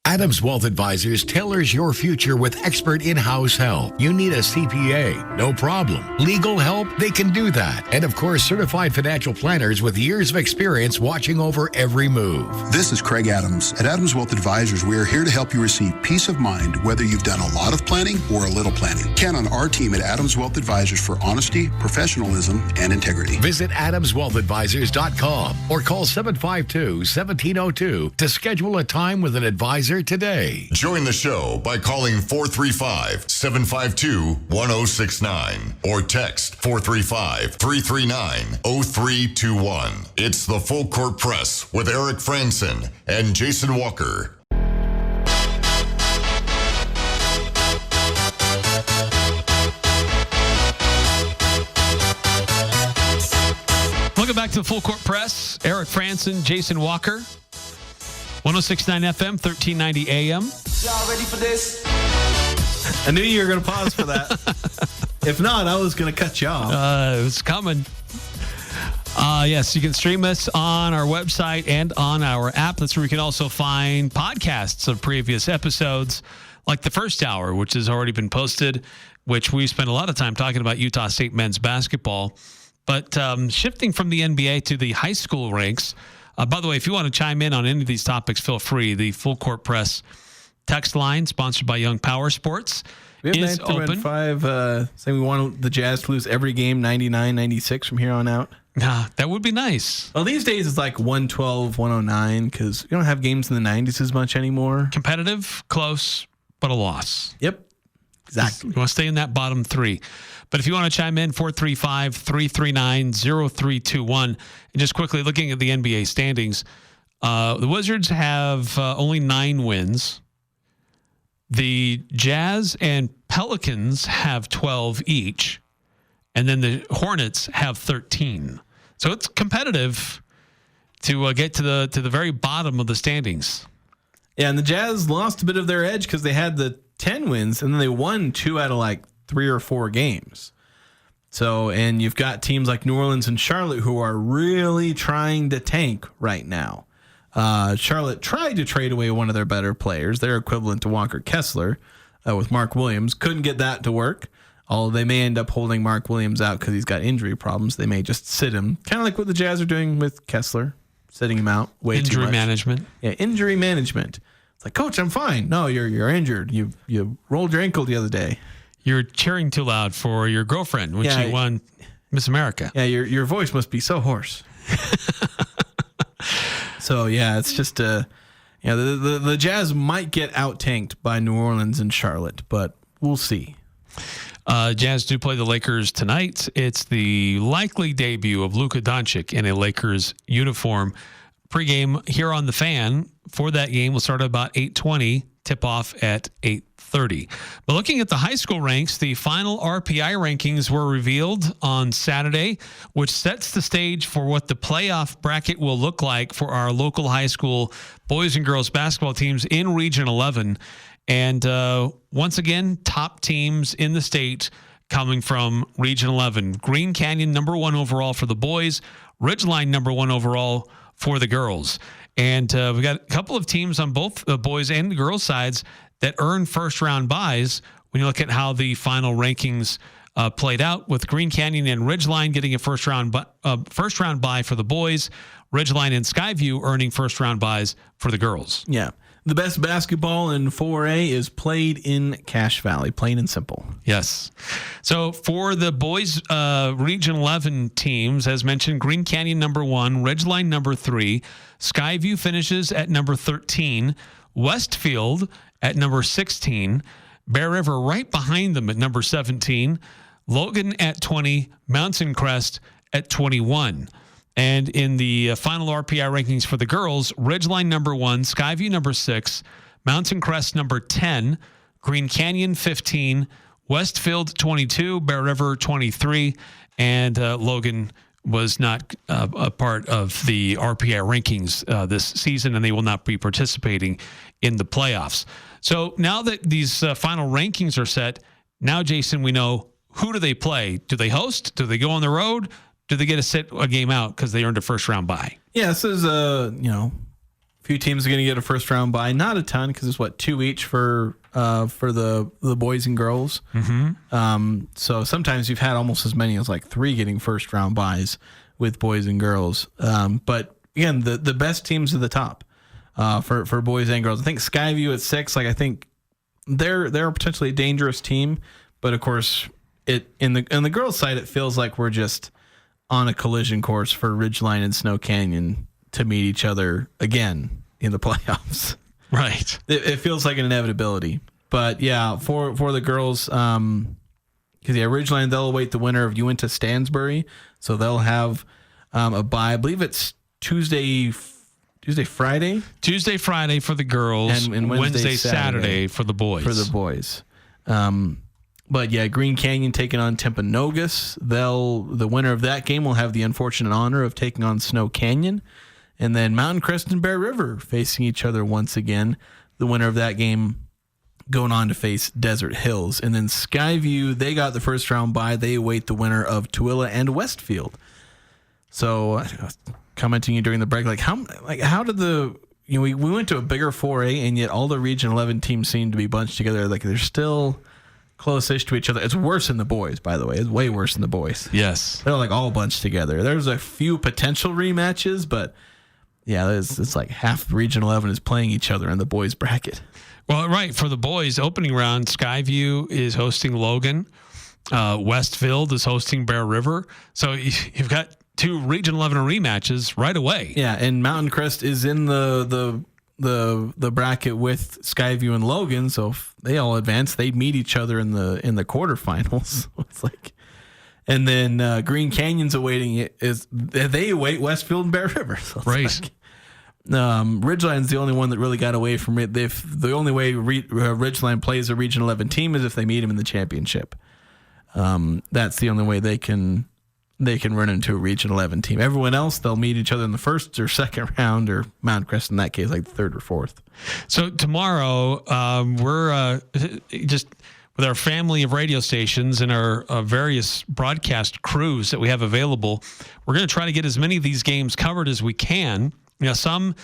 Adams Wealth Advisors tailors your future with expert in-house help. You need a CPA? No problem. Legal help? They can do that. And of course, certified financial planners with years of experience watching over every move. This is Craig Adams. At Adams Wealth Advisors, we are here to help you receive peace of mind whether you've done a lot of planning or a little planning. Count on our team at Adams Wealth Advisors for honesty, professionalism, and integrity. Visit AdamsWealthAdvisors.com or call 752-1702 to schedule a time with an advisor today. Join the show by calling 435-752-1069 or text 435-339-0321. It's the Full Court Press with Eric Frandsen and Jason Walker. Welcome back to the Full Court Press. Eric Frandsen, Jason Walker. 106.9 FM, 1390 AM. Y'all ready for this? I knew you were going to pause for that. If not, I was going to cut you off. It was coming. Yes, you can stream us on our website and on our app. That's where you can also find podcasts of previous episodes, like the first hour, which has already been posted, which we spent a lot of time talking about Utah State men's basketball. But shifting from the NBA to the high school ranks. By the way, if you want to chime in on any of these topics, feel free. The Full Court Press text line, sponsored by Young Power Sports, we have is open. 9-5 saying we want the Jazz to lose every game 99-96 from here on out. That would be nice. Well, these days it's like 112, 109 because we don't have games in the 90s as much anymore. Competitive, close, but a loss. Yep, exactly. You want to stay in that bottom three. But if you want to chime in, 435-339-0321. And just quickly looking at the NBA standings, the Wizards have only 9 wins. The Jazz and Pelicans have 12 each. and then the Hornets have 13. So it's competitive to get to the very bottom of the standings. Yeah, and the Jazz lost a bit of their edge because they had the 10 wins, and then they won 2 out of like 3 or 4 games. So, and you've got teams like New Orleans and Charlotte who are really trying to tank right now. Charlotte tried to trade away one of their better players, their equivalent to Walker Kessler, with Mark Williams. Couldn't get that to work. Although they may end up holding Mark Williams out because he's got injury problems. They may just sit him, kind of like what the Jazz are doing with Kessler, sitting him out way too much. Injury management. Yeah, injury management. It's like, Coach, I'm fine. No, you're injured. You rolled your ankle the other day. You're cheering too loud for your girlfriend when she won Miss America. Yeah, your voice must be so hoarse. So yeah, it's just the Jazz might get out tanked by New Orleans and Charlotte, but we'll see. Jazz do play the Lakers tonight. It's the likely debut of Luka Doncic in a Lakers uniform. Pre-game here on the Fan for that game will start at about 8:20. Tip-off at 8:30. But looking at the high school ranks, the final RPI rankings were revealed on Saturday, which sets the stage for what the playoff bracket will look like for our local high school boys and girls basketball teams in Region 11. And once again, top teams in the state coming from Region 11. Green Canyon, number 1 overall for the boys. Ridgeline, number 1 overall for the girls. And we got a couple of teams on both the boys and the girls sides that earn first-round buys when you look at how the final rankings played out, with Green Canyon and Ridgeline getting a first-round buy for the boys, Ridgeline and Skyview earning first-round buys for the girls. Yeah. The best basketball in 4A is played in Cache Valley, plain and simple. Yes. So for the boys Region 11 teams, as mentioned, Green Canyon number 1, Ridgeline number 3, Skyview finishes at number 13, Westfield at number 16, Bear River right behind them at number 17, Logan at 20, Mountain Crest at 21. And in the final RPI rankings for the girls, Ridgeline number 1, Skyview number 6, Mountain Crest number 10, Green Canyon 15, Westfield 22, Bear River 23, and Logan was not a part of the RPI rankings this season, and they will not be participating in the playoffs. So now that these final rankings are set, now, Jason, we know who do they play? Do they host? Do they go on the road? Do they get to sit a game out because they earned a first-round bye? Yeah, this is a few teams are going to get a first-round bye. Not a ton because it's 2 each for the boys and girls. Mm-hmm. So sometimes you've had almost as many as 3 getting first-round byes with boys and girls. But again, the best teams at the top for boys and girls. I think Skyview at 6. I think they're potentially a dangerous team, but of course, in the girls' side, it feels like we're just on a collision course for Ridgeline and Snow Canyon to meet each other again in the playoffs. Right. It feels like an inevitability. But yeah, for the girls, because Ridgeline, they'll await the winner of Uinta Stansbury, so they'll have a bye. I believe it's Tuesday, Friday. Tuesday, Friday for the girls, and Wednesday, Saturday for the boys. But yeah, Green Canyon taking on Timpanogos. The winner of that game will have the unfortunate honor of taking on Snow Canyon. And then Mountain Crest and Bear River facing each other once again. The winner of that game going on to face Desert Hills. And then Skyview, they got the first round bye. They await the winner of Tooele and Westfield. So I was commenting during the break, how did we went to a bigger 4A, and yet all the Region 11 teams seem to be bunched together. They're still close-ish to each other. It's worse than the boys, by the way. It's way worse than the boys. Yes. They're all bunched together. There's a few potential rematches, but yeah, it's half Region 11 is playing each other in the boys bracket. Well, right. For the boys, opening round, Skyview is hosting Logan. Westfield is hosting Bear River. So you've got 2 Region 11 rematches right away. Yeah, and Mountain Crest is in the bracket with Skyview and Logan, so if they all advance, they meet each other in the quarterfinals. It's and then Green Canyon's awaiting it. They await Westfield and Bear River. So right. Ridgeline's the only one that really got away from it. The only way Ridgeline plays a Region 11 team is if they meet them in the championship. That's the only way they can run into a Region 11 team. Everyone else, they'll meet each other in the first or second round, or Mount Crest in that case, like the third or fourth. So tomorrow, we're just with our family of radio stations and our various broadcast crews that we have available, we're going to try to get as many of these games covered as we can. Some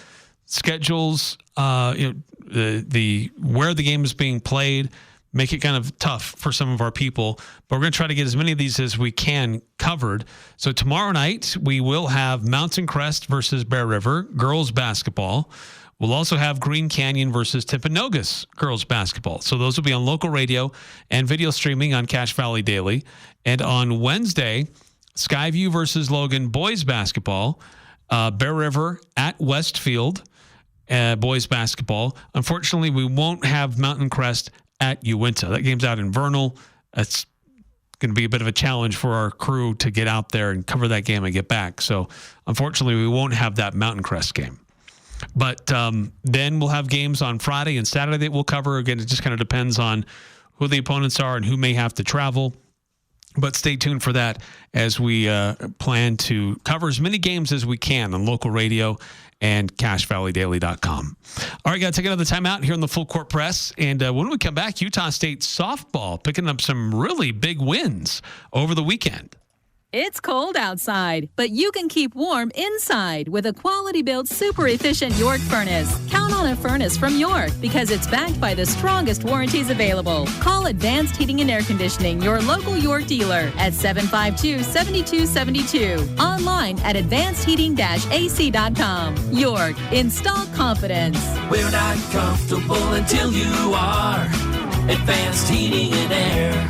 schedules, the where the game is being played, make it kind of tough for some of our people, but we're going to try to get as many of these as we can covered. So tomorrow night, we will have Mountain Crest versus Bear River girls basketball. We'll also have Green Canyon versus Timpanogos girls basketball. So those will be on local radio and video streaming on Cache Valley Daily. And on Wednesday, Skyview versus Logan boys basketball, Bear River at Westfield boys basketball. Unfortunately, we won't have Mountain Crest at Uinta. That game's out in Vernal. That's going to be a bit of a challenge for our crew to get out there and cover that game and get back. So unfortunately, we won't have that Mountain Crest game. But then we'll have games on Friday and Saturday that we'll cover. Again, it just kind of depends on who the opponents are and who may have to travel. But stay tuned for that as we plan to cover as many games as we can on local radio and CacheValleyDaily.com. All right, got to take another time out here on the Full Court Press. And when we come back, Utah State softball picking up some really big wins over the weekend. It's cold outside, but you can keep warm inside with a quality-built, super-efficient York furnace. Count on a furnace from York because it's backed by the strongest warranties available. Call Advanced Heating and Air Conditioning, your local York dealer, at 752-7272. Online at advancedheating-ac.com. York, install confidence. We're not comfortable until you are. Advanced Heating and Air.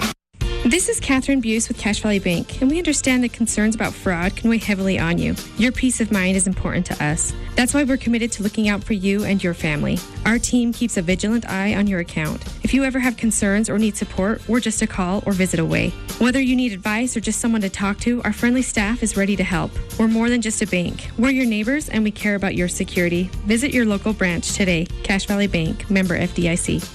This is Catherine Buse with Cache Valley Bank, and we understand that concerns about fraud can weigh heavily on you. Your peace of mind is important to us. That's why we're committed to looking out for you and your family. Our team keeps a vigilant eye on your account. If you ever have concerns or need support, we're just a call or visit away. Whether you need advice or just someone to talk to, our friendly staff is ready to help. We're more than just a bank. We're your neighbors, and we care about your security. Visit your local branch today. Cache Valley Bank, member FDIC.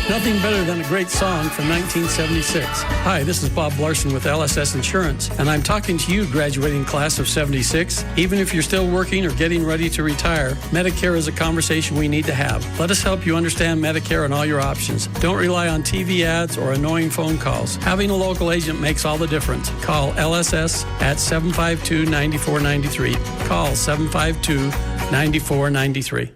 Nothing better than a great song from 1976. Hi, this is Bob Larson with LSS Insurance, and I'm talking to you, graduating class of 76. Even if you're still working or getting ready to retire, Medicare is a conversation we need to have. Let us help you understand Medicare and all your options. Don't rely on TV ads or annoying phone calls. Having a local agent makes all the difference. Call LSS at 752-9493. Call 752-9493.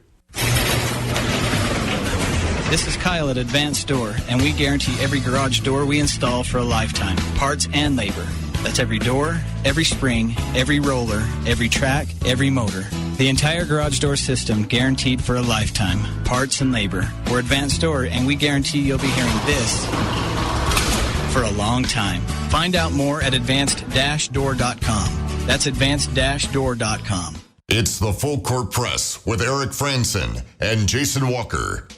This is Kyle at Advanced Door, and we guarantee every garage door we install for a lifetime, parts and labor. That's every door, every spring, every roller, every track, every motor. The entire garage door system guaranteed for a lifetime, parts and labor. We're Advanced Door, and we guarantee you'll be hearing this for a long time. Find out more at advanced-door.com. That's advanced-door.com. It's the Full Court Press with Eric Frandsen and Jason Walker.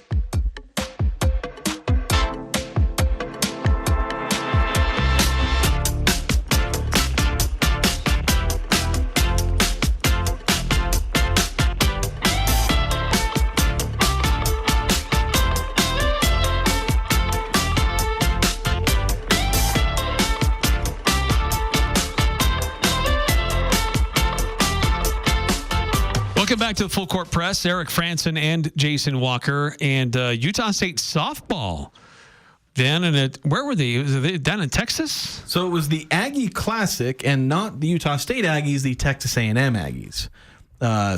Welcome back to the Full Court Press. Eric Frandsen and Jason Walker, and Utah State softball. Down in where were they? Was they down in Texas? So it was the Aggie Classic, and not the Utah State Aggies, the Texas A&M Aggies.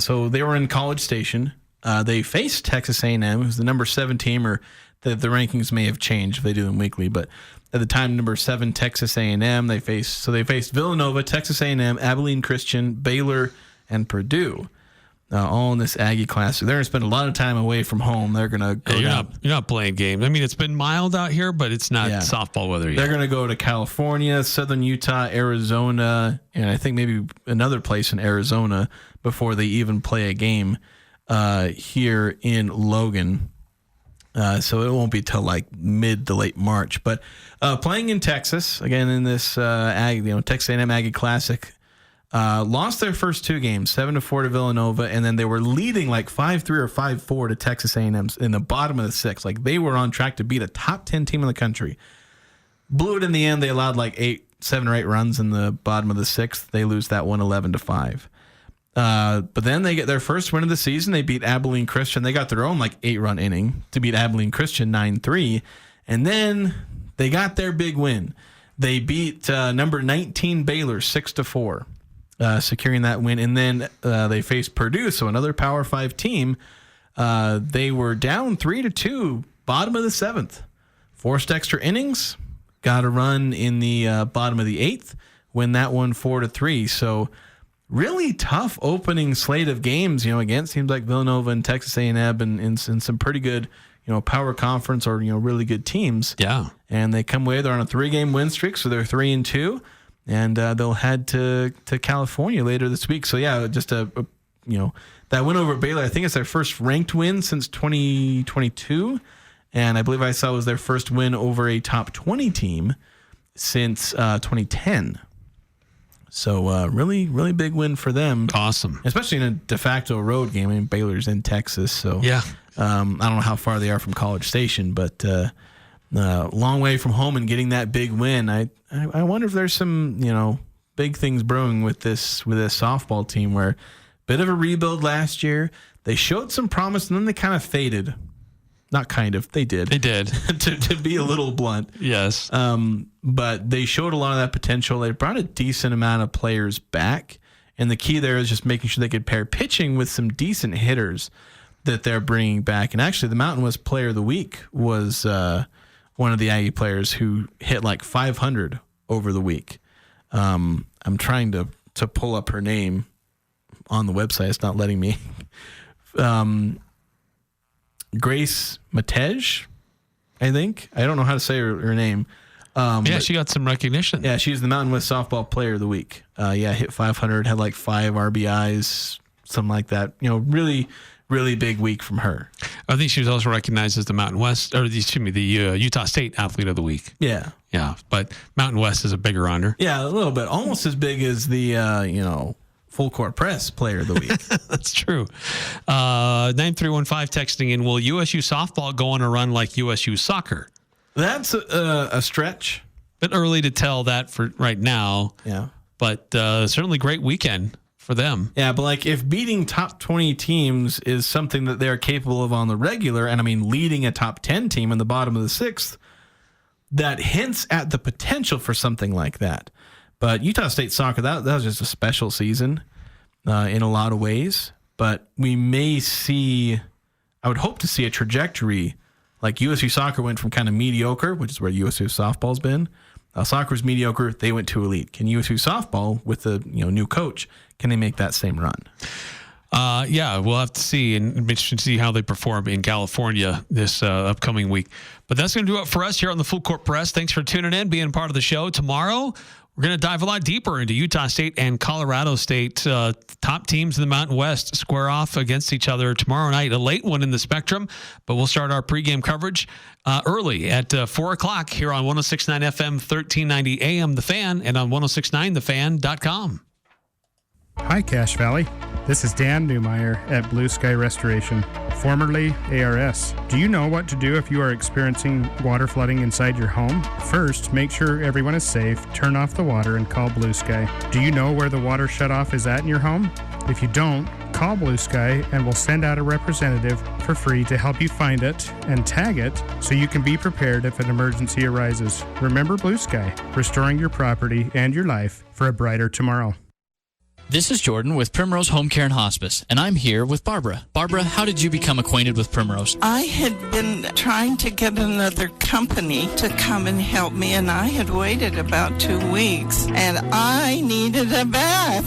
So they were in College Station. They faced Texas A&M, who's the number 7 team, or the rankings may have changed if they do them weekly, but at the time, number 7 Texas A&M. They faced Villanova, Texas A&M, Abilene Christian, Baylor, and Purdue. All in this Aggie Classic. They're going to spend a lot of time away from home. They're going to go you're not playing games. I mean, it's been mild out here, but it's not softball weather yet. They're going to go to California, Southern Utah, Arizona, and I think maybe another place in Arizona before they even play a game here in Logan. So it won't be till like mid to late March. But playing in Texas, again in this Texas A&M Aggie Classic, Lost their first 2 games, 7-4 to Villanova, and then they were leading like 5-3 or 5-4 to Texas A&M in the bottom of the 6th. Like they were on track to beat a top 10 team in the country. Blew it in the end. They allowed like 7 or 8 runs in the bottom of the 6th. They lose that one 11-5. But then they get their first win of the season. They beat Abilene Christian. They got their own like 8-run inning to beat Abilene Christian 9-3. And then they got their big win. They beat number 19 Baylor 6-4. Securing that win, and then they faced Purdue, so another Power 5 team. They were down 3-2, bottom of the 7th. Forced extra innings, got a run in the bottom of the 8th, win that one 4-3. So really tough opening slate of games, against teams like Villanova and Texas A&M and some pretty good, power conference or really good teams. Yeah, and they come away. They're on a 3-game win streak, so they're 3-2. And they'll head to California later this week. So, yeah, just that win over Baylor, I think it's their first ranked win since 2022. And I believe I saw it was their first win over a top 20 team since 2010. So, really, really big win for them. Awesome. Especially in a de facto road game. I mean, Baylor's in Texas. So, yeah. I don't know how far they are from College Station, but long way from home and getting that big win. I wonder if there's some, big things brewing with this softball team where bit of a rebuild last year. They showed some promise and then they kind of faded. Not kind of, they did. They did. to be a little blunt. Yes. But they showed a lot of that potential. They brought a decent amount of players back. And the key there is just making sure they could pair pitching with some decent hitters that they're bringing back. And actually, the Mountain West Player of the Week was one of the Aggie players who hit like 500 over the week. I'm trying to pull up her name on the website. It's not letting me. Grace Matej, I think. I don't know how to say her name. She got some recognition. Yeah, she's the Mountain West Softball Player of the Week. Hit 500, had like 5 RBIs, something like that. Really, really big week from her. I think she was also recognized as the Mountain West, or the Utah State Athlete of the Week. Yeah. Yeah, but Mountain West is a bigger honor. Yeah, a little bit. Almost as big as the, Full Court Press Player of the Week. That's true. 9315 texting in, will USU softball go on a run like USU soccer? That's a stretch. Bit early to tell that for right now. Yeah. But certainly great weekend for them. Yeah, but like if beating top 20 teams is something that they're capable of on the regular, and I mean leading a top 10 team in the bottom of the 6th, that hints at the potential for something like that. But Utah State soccer, that was just a special season in a lot of ways. But we may see, I would hope to see a trajectory like USU soccer went from kind of mediocre, which is where USU softball's been. Soccer's mediocre, they went to elite. Can USU softball with the new coach, can they make that same run? We'll have to see, and it'll be interesting to see how they perform in California this upcoming week. But that's going to do it for us here on the Full Court Press. Thanks for tuning in, being part of the show. Tomorrow, we're going to dive a lot deeper into Utah State and Colorado State. Top teams in the Mountain West square off against each other tomorrow night. A late one in the Spectrum, but we'll start our pregame coverage early at 4 o'clock here on 106.9 FM, 1390 AM The Fan, and on 106.9thefan.com. Hi, Cache Valley. This is Dan Newmeyer at Blue Sky Restoration, formerly ARS. Do you know what to do if you are experiencing water flooding inside your home? First, make sure everyone is safe, turn off the water, and call Blue Sky. Do you know where the water shutoff is at in your home? If you don't, call Blue Sky and we'll send out a representative for free to help you find it and tag it so you can be prepared if an emergency arises. Remember Blue Sky, restoring your property and your life for a brighter tomorrow. This is Jordan with Primrose Home Care and Hospice, and I'm here with Barbara. Barbara, how did you become acquainted with Primrose? I had been trying to get another company to come and help me, and I had waited about 2 weeks, and I needed a bath.